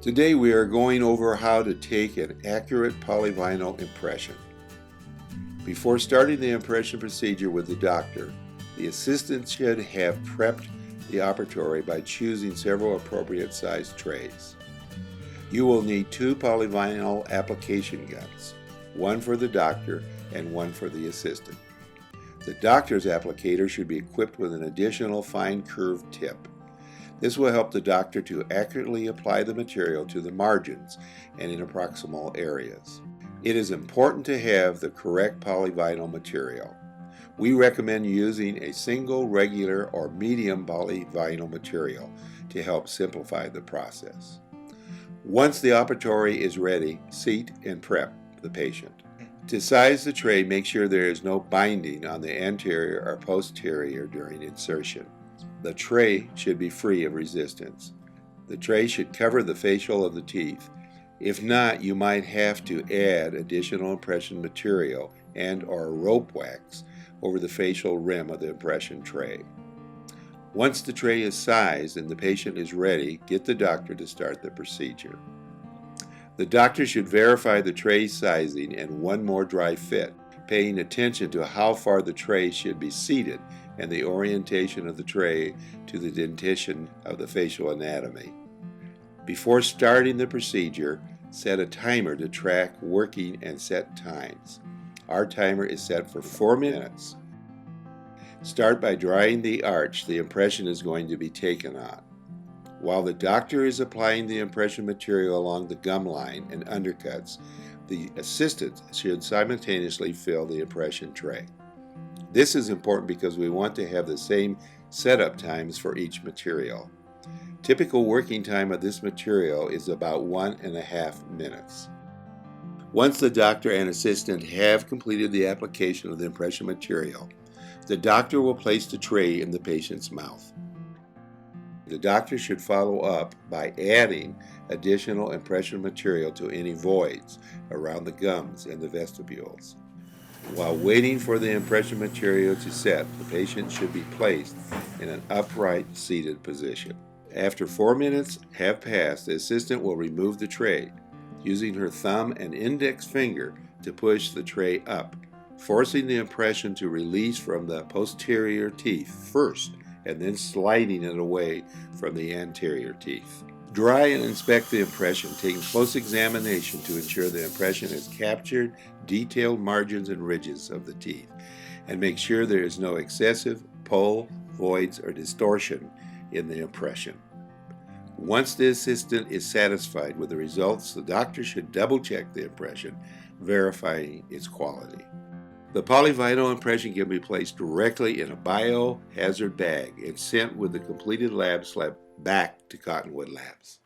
Today we are going over how to take an accurate polyvinyl impression. Before starting the impression procedure with the doctor, the assistant should have prepped the operatory by choosing several appropriate sized trays. You will need 2 polyvinyl application guns, one for the doctor and one for the assistant. The doctor's applicator should be equipped with an additional fine curved tip. This will help the doctor to accurately apply the material to the margins and in proximal areas. It is important to have the correct polyvinyl material. We recommend using a single, regular, or medium polyvinyl material to help simplify the process. Once the operatory is ready, seat and prep the patient. To size the tray, make sure there is no binding on the anterior or posterior during insertion. The tray should be free of resistance. The tray should cover the facial of the teeth. If not, you might have to add additional impression material and/or rope wax over the facial rim of the impression tray. Once the tray is sized and the patient is ready, get the doctor to start the procedure. The doctor should verify the tray sizing and one more dry fit, paying attention to how far the tray should be seated and the orientation of the tray to the dentition of the facial anatomy. Before starting the procedure, set a timer to track working and set times. Our timer is set for 4 minutes. Start by drying the arch the impression is going to be taken on. While the doctor is applying the impression material along the gum line and undercuts, the assistant should simultaneously fill the impression tray. This is important because we want to have the same setup times for each material. Typical working time of this material is about 1.5 minutes. Once the doctor and assistant have completed the application of the impression material, the doctor will place the tray in the patient's mouth. The doctor should follow up by adding additional impression material to any voids around the gums and the vestibules. While waiting for the impression material to set, the patient should be placed in an upright seated position. After 4 minutes have passed, the assistant will remove the tray, using her thumb and index finger to push the tray up, forcing the impression to release from the posterior teeth first and then sliding it away from the anterior teeth. Dry and inspect the impression, taking close examination to ensure the impression has captured detailed margins and ridges of the teeth, and make sure there is no excessive pull, voids, or distortion in the impression. Once the assistant is satisfied with the results, the doctor should double-check the impression, verifying its quality. The polyvinyl impression can be placed directly in a biohazard bag and sent with the completed lab slip back to Cottonwood Labs.